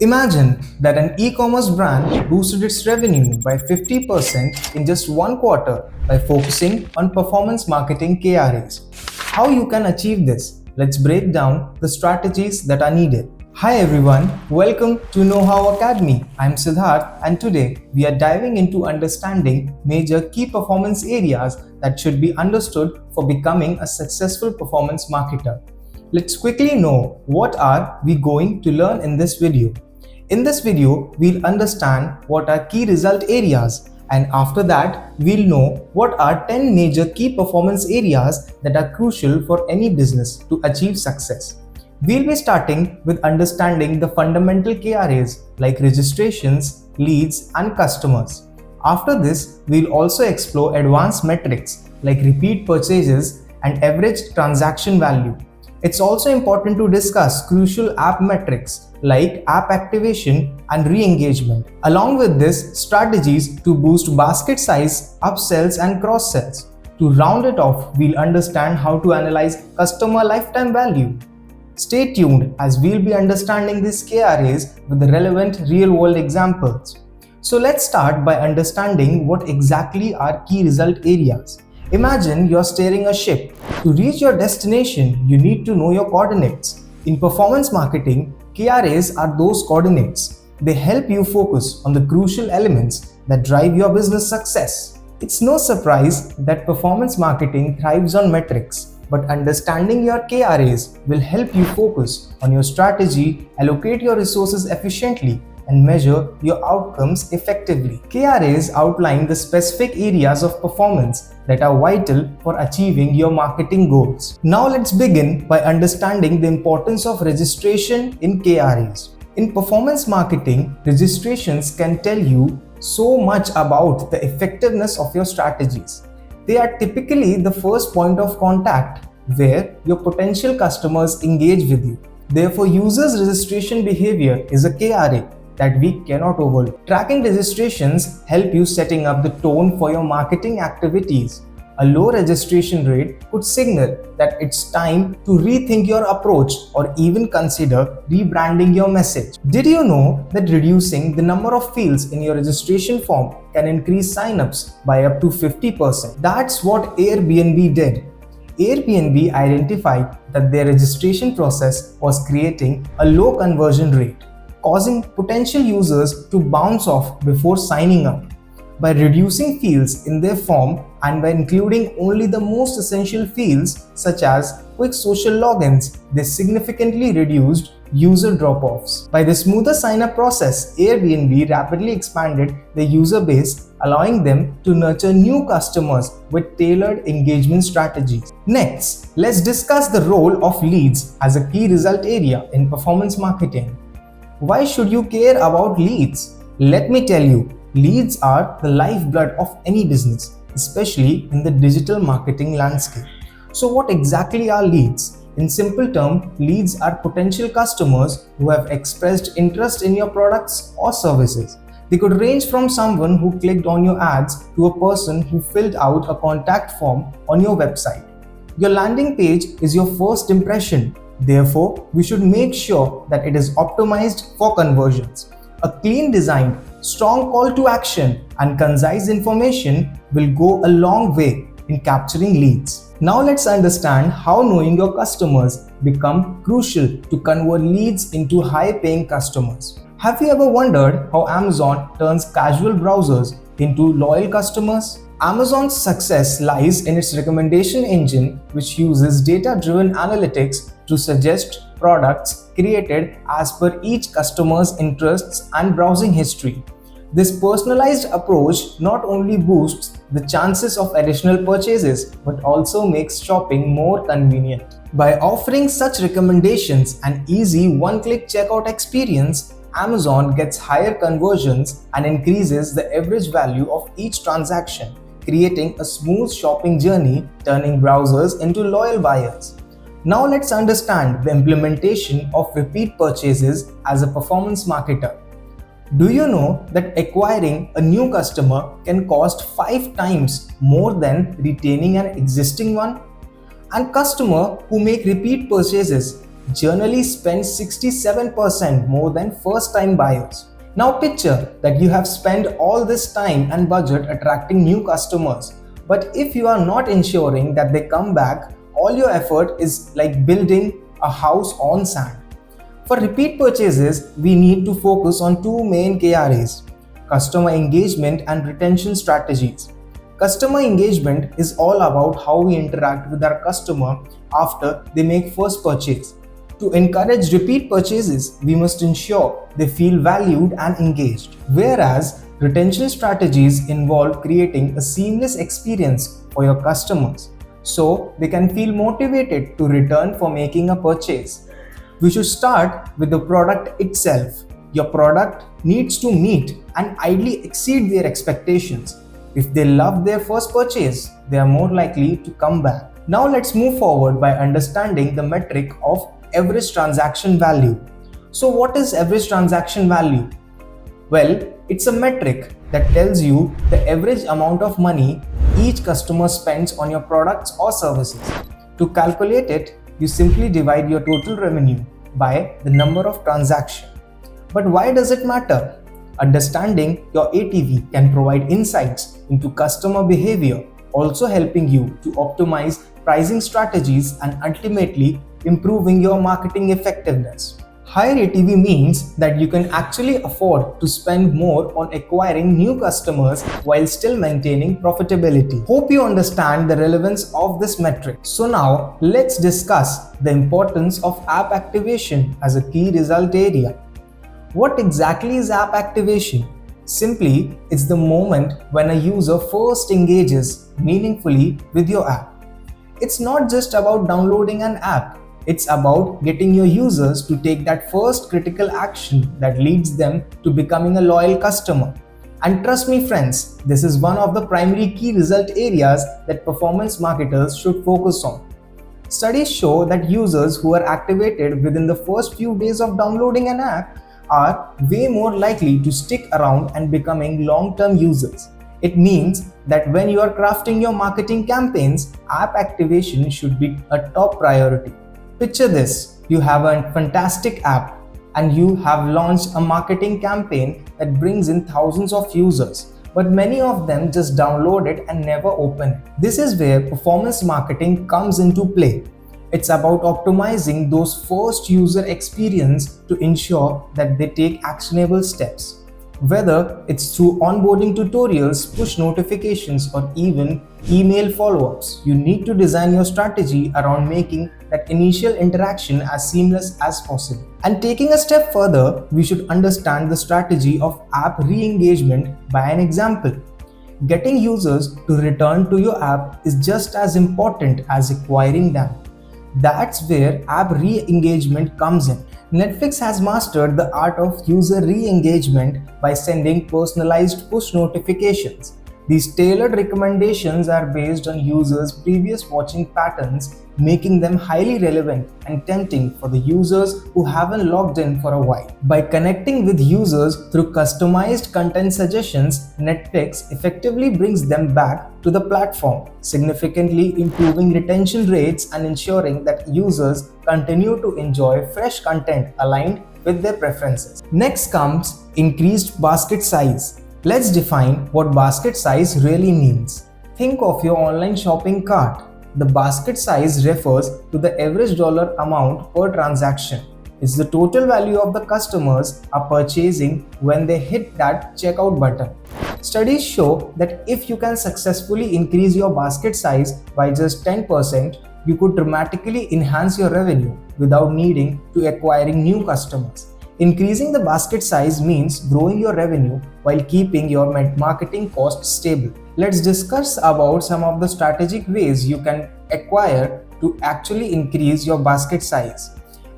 Imagine that an e-commerce brand boosted its revenue by 50% in just one quarter by focusing on performance marketing KRAs. How you can achieve this? Let's break down the strategies that are needed. Hi everyone, welcome to KnowHow Academy. I'm Siddharth and today we are diving into understanding major key performance areas that should be understood for becoming a successful performance marketer. Let's quickly know what are we going to learn in this video. In this video, we'll understand what are key result areas, and after that, we'll know what are 10 major key performance areas that are crucial for any business to achieve success. We'll be starting with understanding the fundamental KRAs like registrations, leads, and customers. After this, we'll also explore advanced metrics like repeat purchases and average transaction value. It's also important to discuss crucial app metrics like app activation and re-engagement. Along with this, strategies to boost basket size, upsells and cross-sells. To round it off, we'll understand how to analyze customer lifetime value. Stay tuned as we'll be understanding these KRAs with the relevant real-world examples. So let's start by understanding what exactly are key result areas. Imagine you're steering a ship. To reach your destination, you need to know your coordinates. In performance marketing, KRAs are those coordinates. They help you focus on the crucial elements that drive your business success. It's no surprise that performance marketing thrives on metrics, but understanding your KRAs will help you focus on your strategy, allocate your resources efficiently, and measure your outcomes effectively. KRAs outline the specific areas of performance that are vital for achieving your marketing goals. Now let's begin by understanding the importance of registration in KRAs. In performance marketing, registrations can tell you so much about the effectiveness of your strategies. They are typically the first point of contact where your potential customers engage with you. Therefore, users' registration behavior is a KRA that we cannot overlook. Tracking registrations help you setting up the tone for your marketing activities. A low registration rate could signal that it's time to rethink your approach or even consider rebranding your message. Did you know that reducing the number of fields in your registration form can increase signups by up to 50%? That's what Airbnb did. Airbnb identified that their registration process was creating a low conversion rate, causing potential users to bounce off before signing up. By reducing fields in their form and by including only the most essential fields such as quick social logins, they significantly reduced user drop-offs. By the smoother sign-up process, Airbnb rapidly expanded their user base, allowing them to nurture new customers with tailored engagement strategies. Next, let's discuss the role of leads as a key result area in performance marketing. Why should you care about leads? Let me tell you, leads are the lifeblood of any business, especially in the digital marketing landscape. So what exactly are leads? In simple terms, leads are potential customers who have expressed interest in your products or services. They could range from someone who clicked on your ads to a person who filled out a contact form on your website. Your landing page is your first impression. Therefore, we should make sure that it is optimized for conversions. A clean designed, strong call to action and concise information will go a long way in capturing leads. Now let's understand how knowing your customers become crucial to convert leads into high-paying customers. Have you ever wondered how Amazon turns casual browsers into loyal customers? Amazon's success lies in its recommendation engine, which uses data-driven analytics to suggest products created as per each customer's interests and browsing history. This personalized approach not only boosts the chances of additional purchases but also makes shopping more convenient. By offering such recommendations and easy one-click checkout experience, Amazon gets higher conversions and increases the average value of each transaction, creating a smooth shopping journey, turning browsers into loyal buyers. Now let's understand the implementation of repeat purchases as a performance marketer. Do you know that acquiring a new customer can cost 5 times more than retaining an existing one? And customers who make repeat purchases generally spend 67% more than first-time buyers. Now picture that you have spent all this time and budget attracting new customers, but if you are not ensuring that they come back, all your effort is like building a house on sand. For repeat purchases, we need to focus on two main KRAs: customer engagement and retention strategies. Customer engagement is all about how we interact with our customer after they make first purchase. To encourage repeat purchases, we must ensure they feel valued and engaged. Whereas retention strategies involve creating a seamless experience for your customers so they can feel motivated to return for making a purchase. We should start with the product itself. Your product needs to meet and ideally exceed their expectations. If they love their first purchase, they are more likely to come back. Now let's move forward by understanding the metric of average transaction value. So what is average transaction value? Well, it's a metric that tells you the average amount of money each customer spends on your products or services. To calculate it, you simply divide your total revenue by the number of transactions. But why does it matter? Understanding your ATV can provide insights into customer behavior, also helping you to optimize pricing strategies and ultimately improving your marketing effectiveness. Higher ATV means that you can actually afford to spend more on acquiring new customers while still maintaining profitability. Hope you understand the relevance of this metric. So now let's discuss the importance of app activation as a key result area. What exactly is app activation? Simply, it's the moment when a user first engages meaningfully with your app. It's not just about downloading an app. It's about getting your users to take that first critical action that leads them to becoming a loyal customer. And trust me friends, this is one of the primary key result areas that performance marketers should focus on. Studies show that users who are activated within the first few days of downloading an app are way more likely to stick around and becoming long-term users. It means that when you are crafting your marketing campaigns, app activation should be a top priority. Picture this, you have a fantastic app and you have launched a marketing campaign that brings in thousands of users, but many of them just download it and never open it. This is where performance marketing comes into play. It's about optimizing those first user experience to ensure that they take actionable steps. Whether it's through onboarding tutorials, push notifications, or even email follow-ups, you need to design your strategy around making that initial interaction as seamless as possible. And taking a step further, we should understand the strategy of app re-engagement by an example. Getting users to return to your app is just as important as acquiring them. That's where app re-engagement comes in. Netflix has mastered the art of user re-engagement by sending personalized push notifications. These tailored recommendations are based on users' previous watching patterns, making them highly relevant and tempting for the users who haven't logged in for a while. By connecting with users through customized content suggestions, Netflix effectively brings them back to the platform, significantly improving retention rates and ensuring that users continue to enjoy fresh content aligned with their preferences. Next comes increased basket size. Let's define what basket size really means. Think of your online shopping cart. The basket size refers to the average dollar amount per transaction. It's the total value of the customers are purchasing when they hit that checkout button. Studies show that if you can successfully increase your basket size by just 10%, you could dramatically enhance your revenue without needing to acquiring new customers. Increasing the basket size means growing your revenue while keeping your marketing costs stable. Let's discuss about some of the strategic ways you can acquire to actually increase your basket size.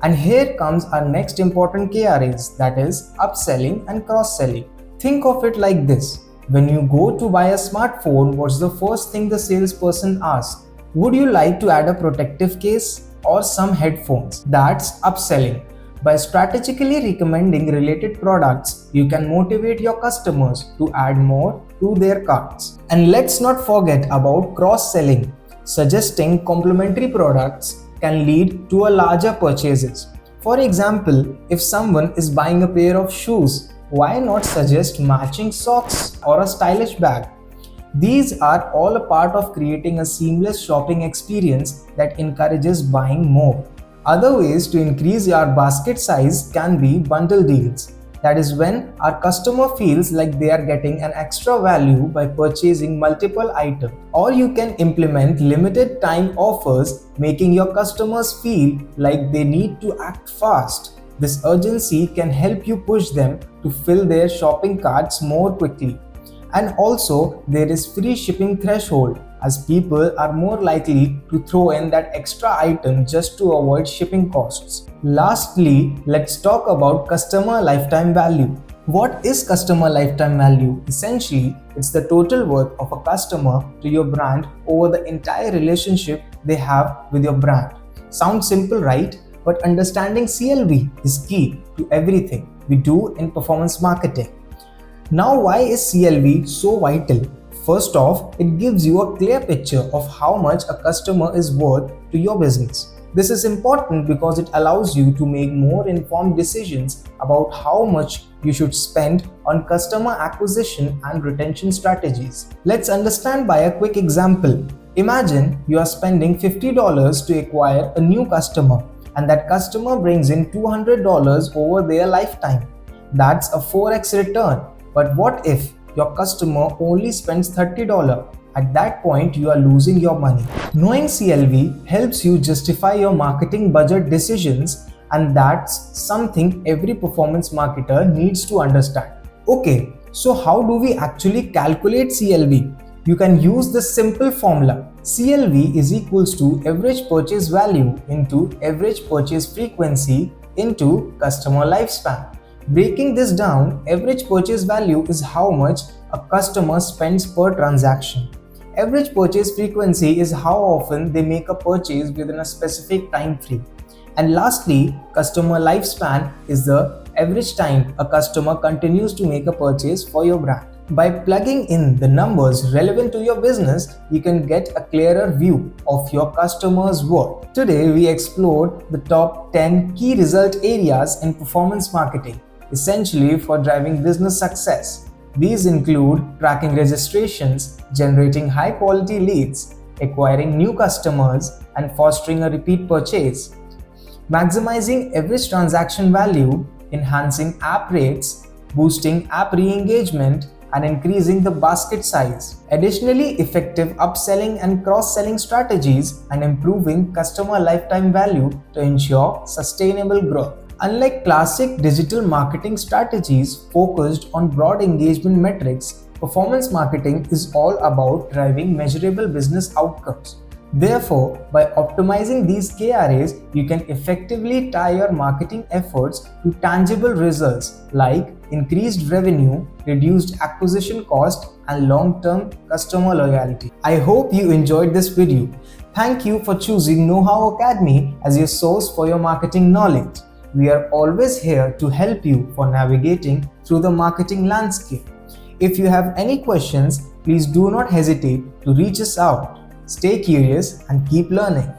And here comes our next important KRAs, that is upselling and cross-selling. Think of it like this. When you go to buy a smartphone, what's the first thing the salesperson asks? Would you like to add a protective case or some headphones? That's upselling. By strategically recommending related products, you can motivate your customers to add more to their carts. And let's not forget about cross-selling. Suggesting complementary products can lead to a larger purchases. For example, if someone is buying a pair of shoes, why not suggest matching socks or a stylish bag? These are all a part of creating a seamless shopping experience that encourages buying more. Other ways to increase your basket size can be bundle deals. That is when our customer feels like they are getting an extra value by purchasing multiple items. Or you can implement limited time offers, making your customers feel like they need to act fast. This urgency can help you push them to fill their shopping carts more quickly. And also, there is free shipping threshold, as people are more likely to throw in that extra item just to avoid shipping costs. Lastly, let's talk about customer lifetime value. What is customer lifetime value? Essentially, it's the total worth of a customer to your brand over the entire relationship they have with your brand. Sounds simple, right? But understanding CLV is key to everything we do in performance marketing. Now, why is CLV so vital? First off, it gives you a clear picture of how much a customer is worth to your business. This is important because it allows you to make more informed decisions about how much you should spend on customer acquisition and retention strategies. Let's understand by a quick example. Imagine you are spending $50 to acquire a new customer, and that customer brings in $200 over their lifetime. That's a 4x return. But what if your customer only spends $30? At that point, you are losing your money. Knowing CLV helps you justify your marketing budget decisions, and that's something every performance marketer needs to understand. Okay, so how do we actually calculate CLV? You can use the simple formula. CLV is equals to average purchase value into average purchase frequency into customer lifespan. Breaking this down, average purchase value is how much a customer spends per transaction. Average purchase frequency is how often they make a purchase within a specific time frame. And lastly, customer lifespan is the average time a customer continues to make a purchase for your brand. By plugging in the numbers relevant to your business, you can get a clearer view of your customers' worth. Today, we explored the top 10 key result areas in performance marketing, essentially for driving business success. These include tracking registrations, generating high quality leads, acquiring new customers, and fostering a repeat purchase. Maximizing average transaction value, enhancing app rates, boosting app re-engagement, and increasing the basket size. Additionally, effective upselling and cross-selling strategies and improving customer lifetime value to ensure sustainable growth. Unlike classic digital marketing strategies focused on broad engagement metrics, performance marketing is all about driving measurable business outcomes. Therefore, by optimizing these KRAs, you can effectively tie your marketing efforts to tangible results like increased revenue, reduced acquisition cost, and long-term customer loyalty. I hope you enjoyed this video. Thank you for choosing KnowHow Academy as your source for your marketing knowledge. We are always here to help you for navigating through the marketing landscape. If you have any questions, please do not hesitate to reach us out. Stay curious and keep learning.